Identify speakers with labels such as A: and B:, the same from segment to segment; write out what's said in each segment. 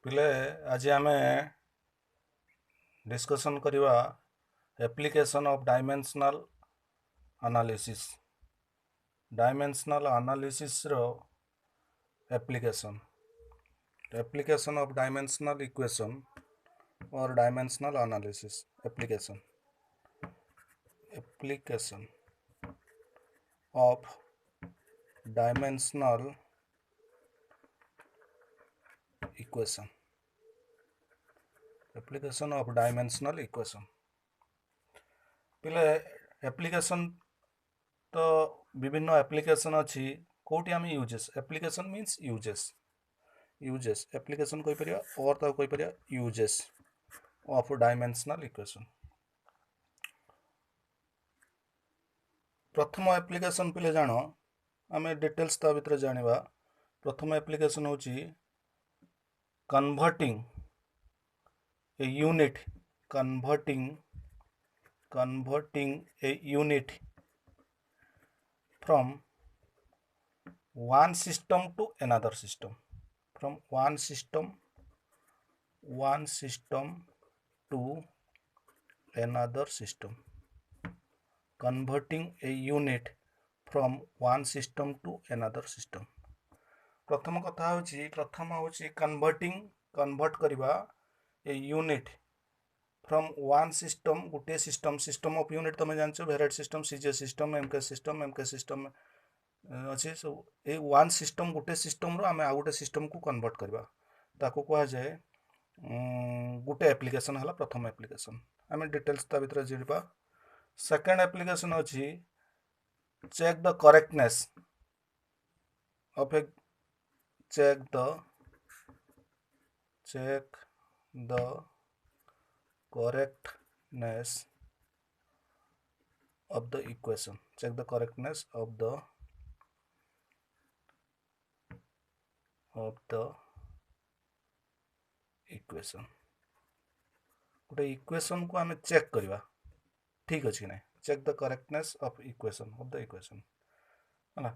A: पिले आज आम डिस्कशन करवा एप्लिकेशन ऑफ डायमेंशनल एनालिसिस रो एप्लिकेशन ऑफ डायमेंशनल इक्वेशन और dimensional analysis application of dimensional equation पिले एप्लिकेशन तो विभिन्न एप्लिकेशन अच्छी कौटी आम uses application means uses application कोई परिया और तो कोई परिया यूजेस ऑफ डायमेंशनल इक्वेशन। प्रथम एप्लिकेशन पिले जान आम डिटेल्स ता भीतर जानिबा। प्रथम एप्लिकेशन होची converting a unit converting a unit from one system to another system to another system, converting a unit from one system to another system। प्रथम कथा होची कन्वर्ट करवा ए यूनिट फ्रॉम वन सिस्टम गोटे system of unit तुम जान वेराइट system सीजे system MK system अच्छे सब ये वन सिस्टम गोटे सिस्टम रो आम आउ गोटे सिस्टम को कन्वर्ट करवा ताको कहा जाए गोटे एप्लिकेशन है प्रथम एप्लिकेशन। आम डिटेल्स ता भीतर जीवा। सेकेंड एप्लिकेशन अच्छी check the correctness of a check the correctness of the equation गोटे इक्वेशन को आम चेक करवा ठीक अच्छे ना check the correctness of the equation है।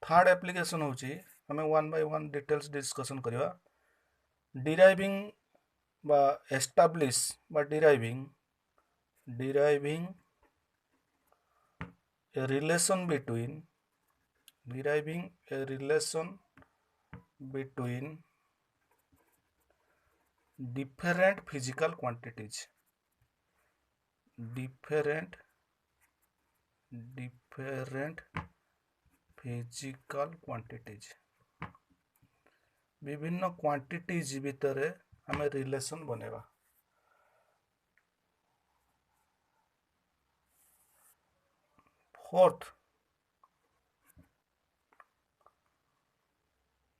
A: थर्ड एप्लिकेशन होची हमें one by one details discussion करवा। डिराइविंग बा एस्टाब्लिश बा deriving a relation between different physical quantities विभिन्न क्वांटिटीज भितर आम रिलेशन बनेवा। फोर्थ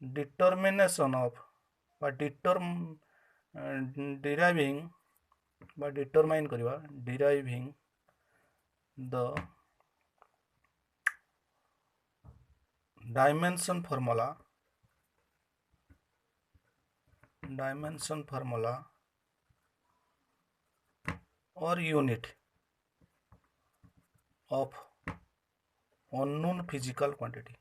A: डिटर्मिनेशन ऑफ डिटरमाइन करवा डिराइविंग द डायमेंशन फार्मूला और unit of unknown physical quantity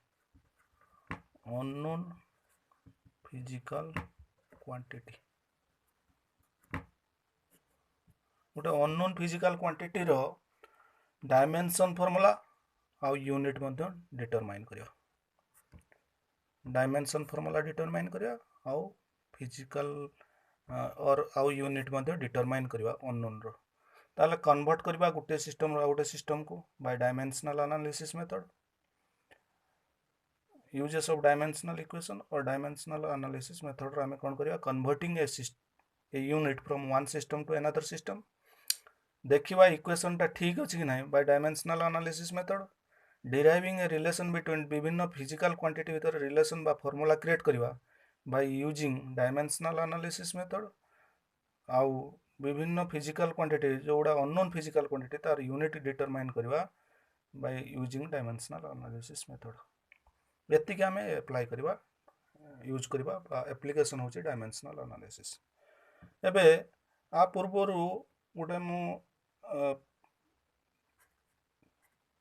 A: गोटे अननोन फिजिकल क्वांटिटी रो डायमेंशन फार्मूला आउ यूनिट मध्य डिटरमाइन करिया डायमेंशन फार्मूला डिटरमाइन करिया आउ फिजिकल और आउ यूनिट मध्य डिटरमाइन करिया अननोन रो ताले कन्वर्ट करबा गोटे सिस्टम रो गोटे सिस्टम को by dimensional analysis method. Uses of dimensional equation और डायमेंशनल एनालिसिस मेथड आम कौन करिया converting a unit from one system to another system देखिबा इक्वेशन टा ठीक अछि कि नहीं by dimensional analysis method. Deriving a relation between विभिन्न फिजिकल क्वांटिटी भीतर रिलेशन बा फार्मूला क्रिएट करवा by using dimensional analysis method. आउ विभिन्न फिजिकल क्वांटिटी जोड़ा अननोन फिजिकल क्वांटिटी तार यूनिट डिटरमाइन करवा by using dimensional analysis method. एतिक आम एप्लाई करवा यूज करवा एप्लिकेशन होची डायमेंशनल एनालिसिस। एबे आ पूर्वर गोटे मु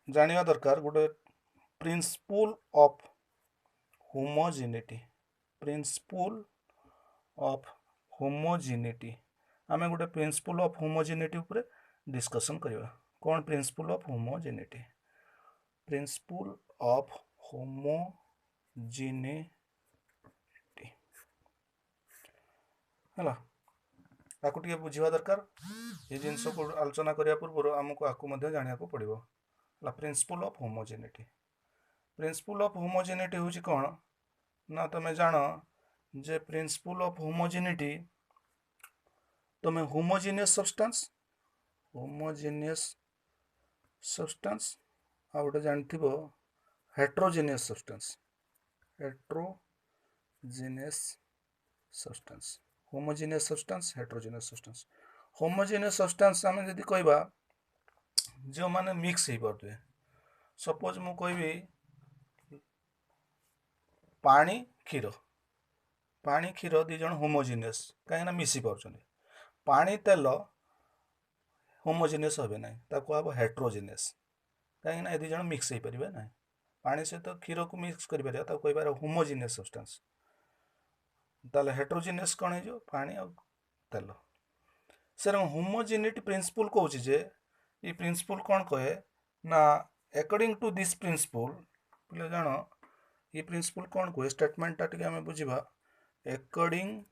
A: जानिया दरकार गोटे principal of homogeneity of homogeneity आमे गोटे प्रिंसिपल ऑफ होमोजिनिटी ऊपर डिस्कशन करवा कौन principle of homogeneity principle of homogeneity है ताकू टे बुझा दरकार ये जिनस को आलोचना करने पूर्व आमको आपको जाना पड़ो principle of homogeneity principle of homogeneity हूँ कौन ना तुम्हें जान जे प्रिंसिपल ऑफ होमोजिनिटी तुम्हें होमोजिनियस सब्सटेंस आ गोटे जान heterogeneous substance homogeneous substance homogeneous substance आम जदि कहबा जो माने मिक्स हो पारे सपोज मु कहबी पानी क्षीर दी जन होमोजिनियस कहीं मिसी पार्टी पानी तेल होमोजिनियस हे ना ताको हेट्रोजिनियस कहीं दी जन मिक्स हो पारे ना पानी सहित क्षीर को मिक्स कर कहीपर होमोजिनियस सब्सटेंस ताले हेट्रोजिनियस कौन हो पानी आ तेल सर होमोजिनिटी प्रिंसिपल कौन जे ये प्रिंसिपल कौन कहे ना अकॉर्डिंग टू दिस प्रिंसिपल बोले जान ये प्रिंसिपल कौन कहे स्टेटमेंट टा टिके हमें बुझा according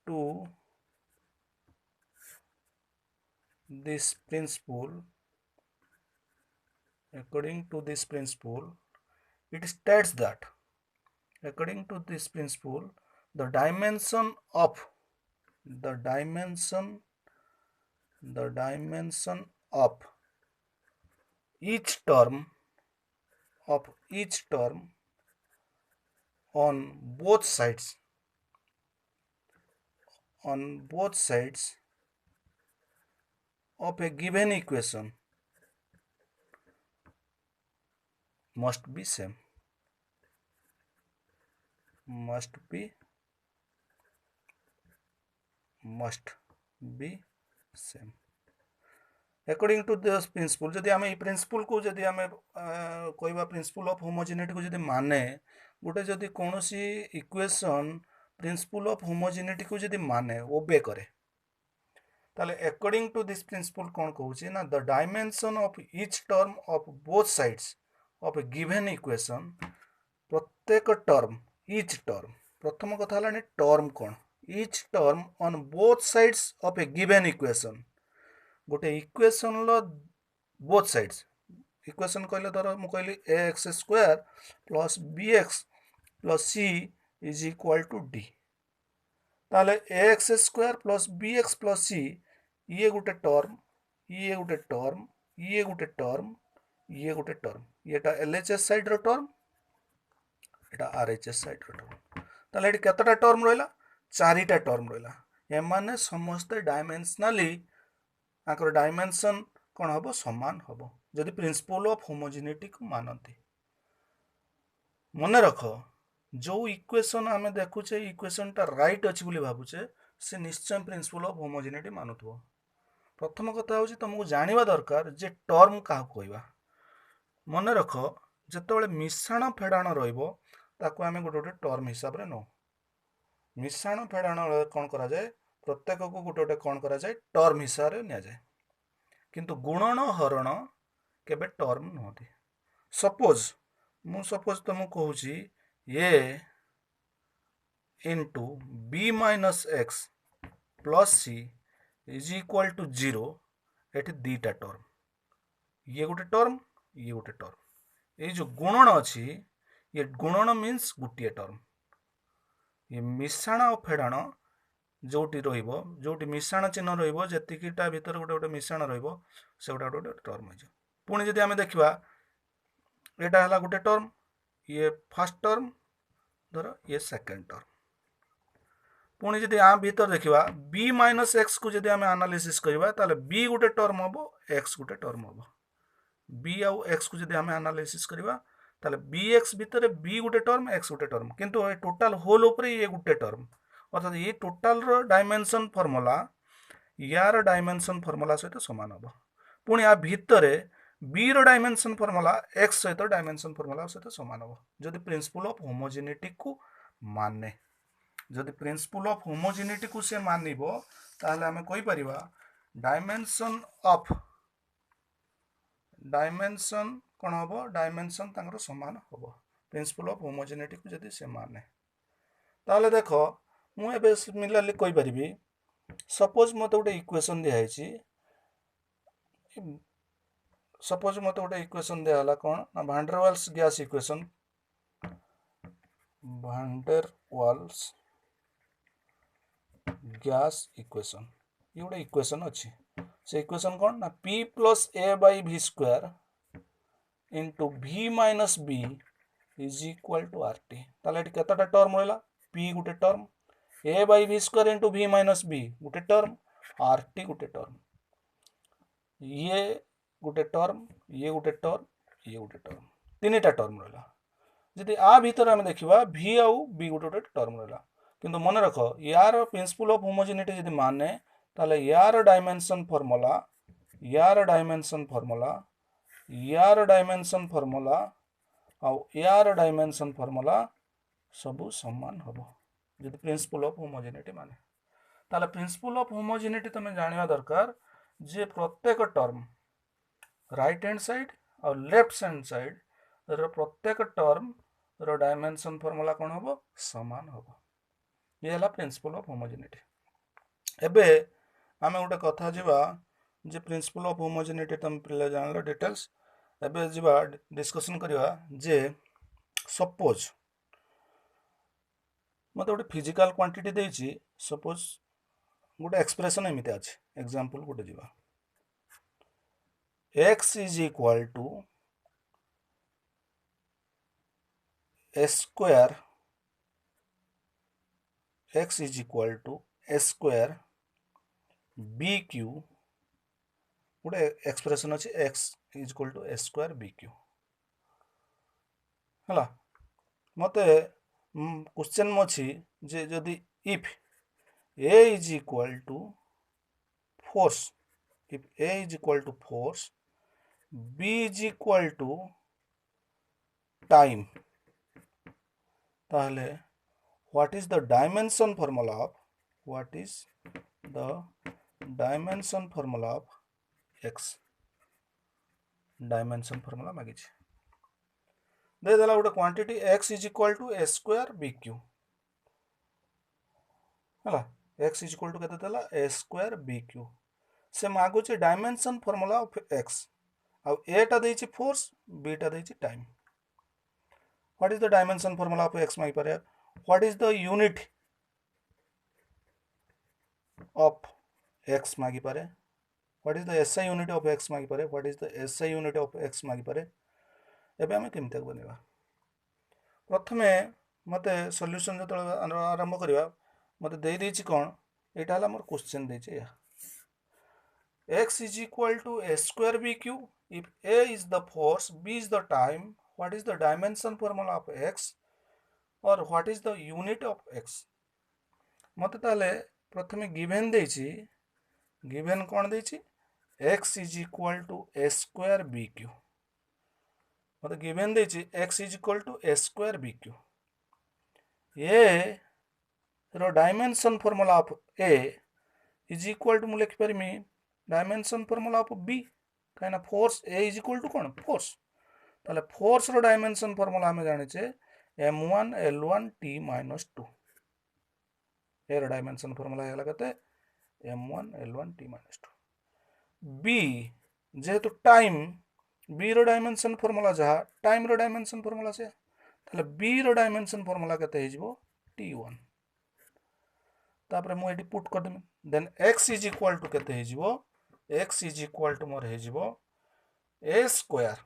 A: to this principle it states that according to this principle the dimension of each term on both sides of a given equation must be same according to this principle जदि आम principal को जदि आम कहवा principle of homogeneity को जदि माने गोटे जदि कौन इक्वेशन प्रिंसिपल ऑफ होमोजिनिटी को जदि माने ओबे करे ताले अकॉर्डिंग टू दिस प्रिंसिपल कौन कहूँ ना the dimension of each term of both sides of a given equation प्रत्येक टर्म ईच टर्म प्रथम कथा है टर्म कौन each term on both sides of a given equation गोटे इक्वेशन बोथ साइड्स इक्वेशन कहले धर मु कहली ax square plus bx plus c is equal to d ताले ax square plus bx plus c ये गोटे टर्म ये गोटे टर्म ये गोटे टर्म ये गोटे टर्म येटा LHS साइड रो टर्म एटा RHS साइड रो टर्म ताले एटी केतटा टर्म रहला चारिटा टर्म रहला ए माने समस्त डायमेंशनली आकर डायमेंशन कौन हम समान हम जदि प्रिंसिपल ऑफ होमोजिनिटी को मानती मन रख जो इक्वेशन आम देखुचे इक्वेशन टा राइट अच्छी बोली भावुचे से निश्चय प्रिंसिपल ऑफ होमोजिनिटी मानुथबो प्रथम कथा हूँ तुमको जानिबा दरकार जे टर्म क्या कहवा मन रख जिते मिश्रण फेड़ाण रही आम गोटे गोटे टर्म हिसाब से नौ मिश्रण फेड़ाण कौन करा जाए प्रत्येक को गोटे गोटे कौन करा जाए टर्म हिसाब से नि जाए किंतु गुणन हरण केबे टर्म नुहति सपोज तुमको कहूँ a into b minus x plus c is equal to 0 at theta term ये गोटे टर्म ये जो गुणन अच्छी ये गुणन मीन्स गोटे टर्म ये मिश्रण और फेड़ाण जोटी रोटी मिश्रण चिन्ह रहीटा भर गोटे गोटे मिश्रण से गोटे गोटे टर्म हो पुणी जदि आम देखा यहाँ है गोटे टर्म ये फर्स्ट टर्म धर ये सेकेंड टर्म पुणी जदि आ भीतर देखा बी माइनस एक्स को जदि आम एनालिसिस करवा ताले बी गोटे टर्म हम एक्स गोटे टर्म हम बी आउ एक्स को जदि आम एनालिसिस करवा ताले बी एक्स भितर बी गोटे टर्म एक्स गोटे टर्म किंतु टोटाल होल उपर ये गोटे टर्म अर्थात ये टोटाल डायमेंशन फॉर्मूला यार डायमेंशन फॉर्मूला सहित सामान हम पुणी आ भितर बी रो डायमेंशन फॉर्मूला एक्स सहित डायमेंशन फॉर्मूला सहित सामान हम जदि प्रिंसिपल ऑफ होमोजिनिटी को माने जदि प्रिंसिपल ऑफ होमोजेनिटी को से मानिबो ताहले हमें कोई परिबा डायमेंशन कौन हम डायमेंशन तांकर समान हम प्रिंसिपल ऑफ होमोजेनिटी को जदि से माने ताहले देख मु एबे सिमिलरली कोई परिबी सपोज मते गोटे इक्वेशन दिया है सपोज मते गोटे इक्वेशन दिया हला कौन ना van der Waals gas equation van der Waals gas equation ये गोटे इक्वेशन अच्छी से इक्वेशन कौन ना p plus a by v square into v minus b is equal to RT ताले केतटा टर्म रहला p गोटे term a by v square into v minus b गोटे टर्म RT गोटे टर्म ये गोटे टर्म ये गोटे टर्म ये गोटे टर्म तीनटा टर्म रहला जदि आ भीतर आम देखा v आउ b गोटे गोटे टर्म रहला किंतु मन रख यार प्रिंसिपल ऑफ होमोजेनिटी जदि माने ताले यार डायमेंशन फार्मूला यार डायमेंशन फार्मूला आउ यार डायमेंशन फार्मूला सबु समान हम जदि प्रिंसिपल ऑफ होमोजेनिटी माने ताले प्रिंसिपल ऑफ होमोजेनिटी तुम जानिया दरकार जे प्रत्येक टर्म राइट हैंड साइड और लेफ्ट हैंड साइड रो प्रत्येक टर्म रो डायमेंशन फार्मूला कौन हम समान हम ये है प्रिंसिपल ऑफ होमोजेनिटी एबे आम गोटे कथा जीवा जे प्रिंसिपल ऑफ होमोजेनिटी तुम पिले जानल डिटेल्स एबे जीवा डिस्कशन करवा जे सपोज मत गोटे फिजिकल क्वांटिटी देछि सपोज गोटे एक्सप्रेशन एमिति अछि एग्जांपल गोटे जीवा x is equal to a square x is equal to a square bq गोटे एक्सप्रेशन अच्छे x is equal to a square bq हला मते क्वेश्चन अच्छी जे जदि if a is equal to force if a is equal to force b is equal to time ताहले what is the dimension formula of x dimension formula मागी दे देला गोटे quantity x is equal to a square bq हला x is equal to केते देला a square bq से मागु चे डायमेंशन फार्मूला ऑफ x आ a टा देछि फोर्स b टा देछि time what is the dimension formula of x मागी पारे what is the unit of x मागी पारे what is the SI unit of x मागी पारे what is the SI unit of x मागी पारे एबे हमें केमते बनेबा प्रथमे मते सॉल्यूशन जत आरंभ करबा मते दे देछि कोन एटा हला मोर क्वेश्चन देछि या x is equal to a square bq if a is the force b is the time what is the dimension formula of x or what is the unit of x मते ताले प्रथमे given देछि given कोन देछि x is equal to a square bq मते given देछि x is equal to a square bq a रो dimension formula of a is equal to मु लिख परमी डायमेंशन फार्मूला ऑफ b कहना force a is equal to कोन force ताले force रो डायमेंशन फार्मूला हमें जाने छे m1 l1 t - 2 ए रो डायमेंशन फार्मूला हैला कते m1 l1 t - 2 b जेहेतु टाइम b रो डायमेंशन फार्मूला जहा टाइम रो डायमेंशन फार्मूला से ताले b रो डायमेंशन फार्मूला कते हिजबो t1 तापर मु एटी पुट कर देम then x is equal to कते हिजबो x इज इक्वल टू मोर हिजबो a स्क्वायर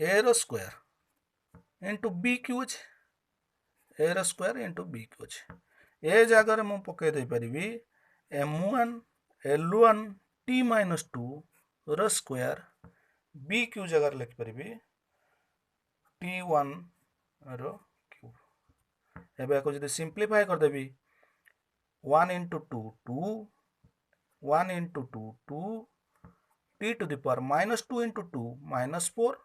A: a रो square into b q a रो स्क्वायर इनटू b क्यू ए जगह रे मु पके दे परिबी m1 l1 t - 2 रो स्क्वायर b क्यू जगह रे लिख परिबी t1 रो क्यूब एबे को जदि सिंपलीफाई कर देबी 1 into 2 2 1 into 2 2 t to the power -2 into 2 -4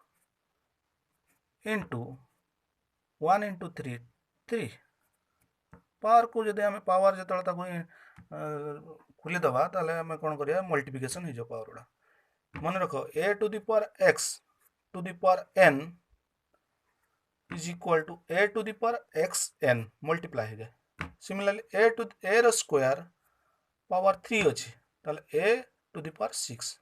A: into 1 into 3 3 power को जदि आम पावर जो खोलीदे ताले आम कौन करिया मल्टीप्लिकेशन हो पावर गुड़ा मन रख a to the power x to the power n is equal to a to the power xn multiply हो जाए। सिमिलरली a टू a रो स्क्वायर पावर 3 अच्छी ताले a to the power 6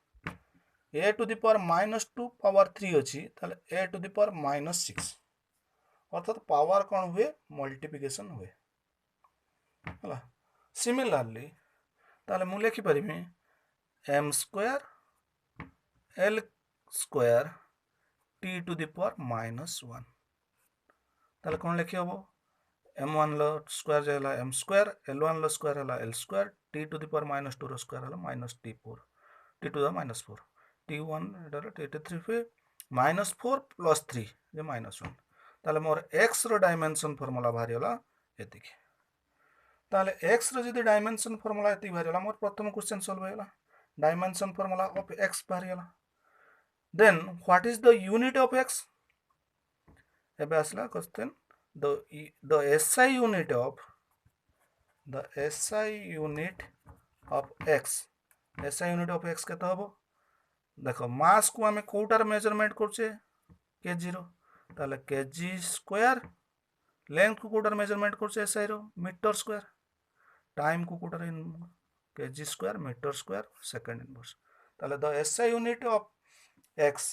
A: a to the power -2 power 3 अच्छी ताले a to the power -6 अर्थात power कौन हुए मल्टीप्लिकेशन हुए है। सिमिलरली ताले मु लिखि परिमी m square l square t to the power -1 ताले कौन लिखि हबो m1 लो स्क्वायर जला m स्क्वायर l1 लो स्क्वायर हला l square t to the power -2 रो स्क्वायर हला -t4 t to the -4 t1 Etah t3 पे -4 प्लस 3 जे -1 ताले मोर x रो डायमेंशन फार्मूला बाहरी होला एतिकी ताले x रो जदि डायमेंशन फार्मूला एतिकी बाहरी होला मोर प्रथम क्वेश्चन सॉल्व होला डायमेंशन फार्मूला ऑफ x बाहरी होला then what is the unit of x एबे असला question the SI unit of x SI unit of x केता हबो देखो मास को आमे कोटार मेजरमेंट करछे kg रो ताले kg स्क्वायर लेंथ को कोटार मेजरमेंट करछे SI रो मीटर स्क्वायर टाइम को कोटार in kg square metre square second inverse ताले the SI unit of x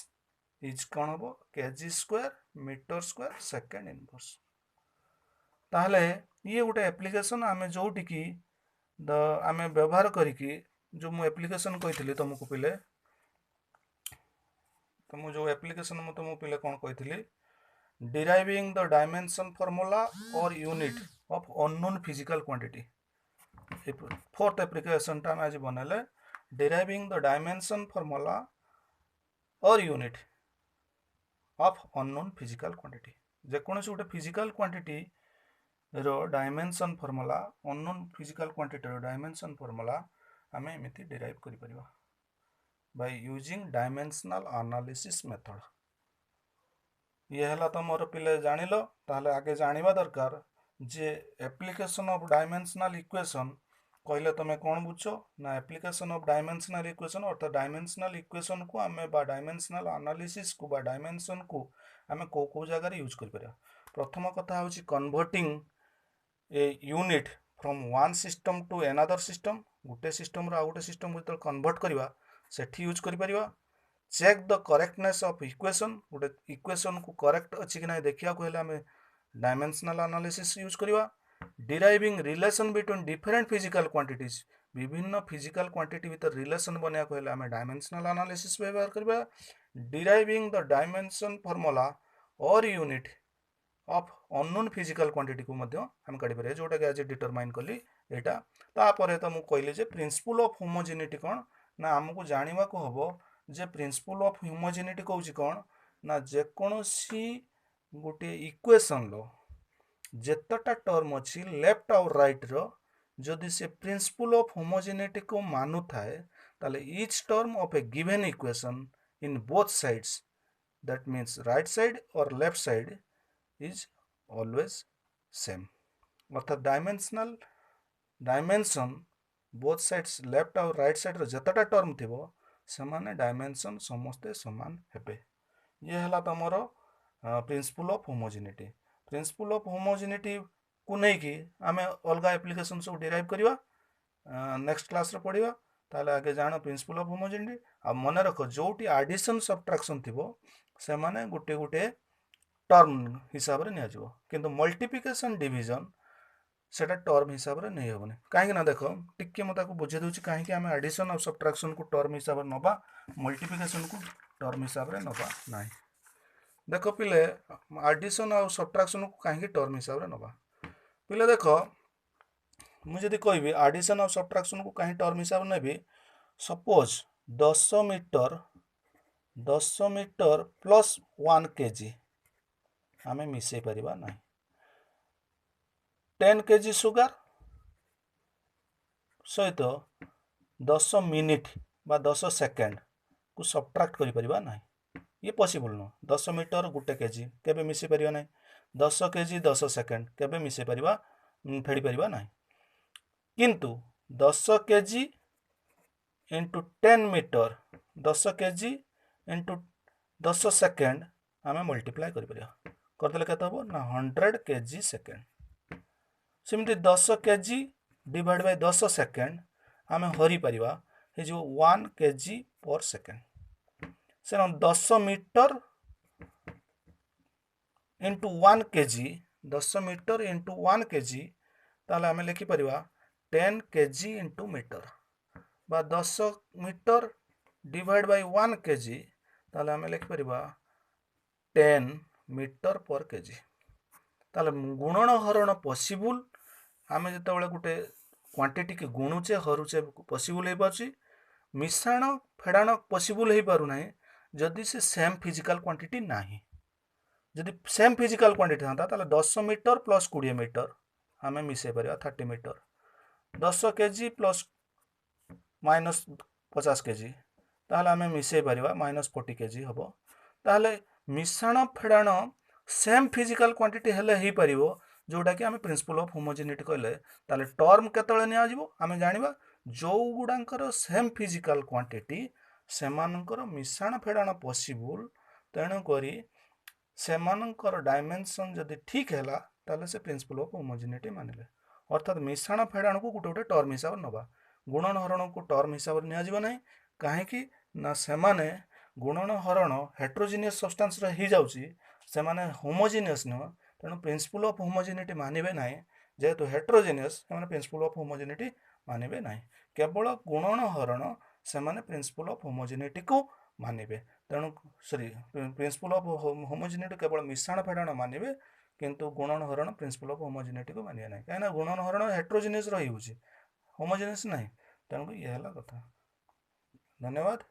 A: is कोन हबो kg square metre square second inverse ताहले ये गोटे एप्लिकेशन आमे जोटी की द आमे व्यवहार करिकी जो मु एप्लिकेशन कहितली तुमको पिले तुम जो एप्लिकेशन मु तुमको पिले कोन कहितली डिराइविंग द डायमेंशन फार्मूला और unit of unknown physical quantity fourth application टा आज बनले डिराइविंग द डायमेंशन फार्मूला और unit of unknown physical quantity जे कोनोसी गोटे फिजिकल क्वांटिटी रो dimension formula unknown physical quantity रो डायमेंशन फार्मूला आमे एमिति डिराइव करि परिबा by using dimensional analysis method ये हला तो मोर पिले जानिलो ताले आगे जानिबा दरकार जे एप्लीकेशन ऑफ डायमेंशनल इक्वेशन कहले तमे कोन बुझो ना एप्लीकेशन ऑफ डायमेंशनल इक्वेशन अर्थात डायमेंशनल इक्वेशन को आमे बा डायमेंशनल एनालिसिस को बा डायमेंशन को आमे को जगह रे यूज करि परिबा प्रथम कथा होची converting a unit from one system to another system गोटे सिस्टम रो गोटे सिस्टम को तो कन्वर्ट करबा सेठी यूज करि परिबा check the correctness of equation गोटे इक्वेशन को करेक्ट अछि कि नै देखिया को हेले हमें डायमेंशनल एनालिसिस यूज करबा deriving relation between different physical quantities विभिन्न फिजिकल क्वांटिटी भीतर रिलेशन बनिया को हेले हमें डायमेंशनल एनालिसिस व्यवहार करबा डिराइविंग द डायमेंशन फार्मूला और unit of unknown physical quantity को मध्य हम काढि पारे जोटा के आज डिटरमाइन कली एटा तापरे तो मु कहली जे प्रिंसिपल ऑफ होमोजेनिटी कोन ना हमकु जानिबा को हबो जे प्रिंसिपल ऑफ होमोजेनिटी कहउची कोन ना जे कोनोसी गोटे इक्वेशन लो जेतटा टर्म अछि लेफ्ट और राइट रो जदि से प्रिंसिपल ऑफ होमोजेनिटी को मानु थाए ताले each term of a given equation in both sides that means right side और left side is always same अर्थात डायमेंशन बोथ साइड्स लेफ्ट और राइट साइड रो जतटा टर्म थिबो समान डायमेंशन समस्ते समान हेबे ये हला तमरो प्रिंसिपल ऑफ होमोजेनिटी को नै कि आमे अलगा एप्लीकेशन सब डिराइव करिवा नेक्स्ट क्लास रे पढिवा ताले आगे जानो प्रिंसिपल ऑफ होमोजेनिटी आ मन रखो जोटी एडिशन सब्ट्रैक्शन थिबो से माने गुटे गुटे टर्म हिसाब रे निया जबो किंतु मल्टीप्लिकेशन डिवीजन सेटा टर्म हिसाब रे नै होबने काहे ना देखो टिके मता को बुझे दोछि काहे कि हम एडिशन और सब्ट्रैक्शन को टर्म हिसाब रे नबा मल्टीप्लिकेशन को टर्म हिसाब रे नबा नाही देखो पिले एडिशन और सब्ट्रैक्शन को काहे कि टर्म हिसाब रे नबा पिले देखो मु जदी कहबी एडिशन और सब्ट्रैक्शन को काहे टर्म हिसाब रे नेबी सपोज 10 मीटर प्लस 1 kg आमे मिसे परिबा नाही 10 kg सुगर सहित 10 मिनिट बा 10 सेकंड को सब्ट्रैक्ट करि परिबा नाही ये पॉसिबल न 10 मीटर गुटे केजी केबे मिसे परिबा नाही 10 kg 10 सेकंड केबे मिसे परिबा फेड़ी परिबा नाही किंतु 10 KG into 10 metre 10 KG into 10 second आम मल्टीप्लाई करदेले केते हम ना 100 केजी सेकेंड सेमती 10 केजी डिवाइड बाय 10 सेकेंड आम हरी परिबा हे जो 1 केजी पर सेकेंड से 10 metre into 1 KG 10 metre into 1 KG ताले आम लिखिपर 10 केजी इंटू मीटर बा 10 मीटर डिवाइड बाय 1 केजी ताले आम लिखिपर 10 मीटर पर केजी ताले गुणन हरण पॉसिबल आम जो गोटे क्वांटिटी के गुणुचे हरुचे पॉसिबल हो पार्ची मिश्रण फेड़ाण पॉसिबल हो पारु नाही जदि से सेम फिजिकल क्वांटिटी नाही जदि सेम फिजिकल क्वांटिटी था ताले 10 मीटर प्लस 20 मीटर आम मिसई पार 30 metre 10 KG plus minus 50 KG ताहले आम मिसई पार माइनस 40 केजी हम ताहले मिश्रण फेड़ाण सेम फिजिकल क्वांटिटी हेले ही पारिबो जोटा कि आम प्रिंसिपल ऑफ होमोजेनिटी कहले ताले टर्म केतळे निया जिवो आम जानिबा जो गुडांकर सेम फिजिकल क्वांटिटी सेमानंकर मिश्रण फेड़ाण पॉसिबल तेणु करी सेमानंकर डायमेंशन जदि ठीक हैला ताले से प्रिंसिपल ऑफ होमोजेनिटी मानिले अर्थात मिश्रण फेड़ाण को गोटे गोटे टर्म हिसाब नबा गुणन हरण को टर्म हिसाब निया जिवो नाही काहेकि ना सेमाने गुणन हरण हेट्रोजिनियस सब्सटेंस रे ही जाउची सेमाने होमोजिनियस न तेणु प्रिंसिपल ऑफ होमोजेनिटी मानिबे नाही जेहेतु हेट्रोजिनियस सेमाने प्रिंसिपल ऑफ होमोजेनिटी मानिबे नाही केवल गुणन हरण सेमाने प्रिंसिपल ऑफ होमोजेनिटी को मानिबे तेणु सॉरी प्रिंसिपल ऑफ होमोजेनिटी केवल मिश्रण फेड़ाण मानिबे किंतु गुणन हरण प्रिंसिपल ऑफ होमोजेनिटी को मानिबे नाही काहेना गुणन हरण हेट्रोजिनियस रही होची होमोजेनियस नाही तेणु ये हला कथा धन्यवाद।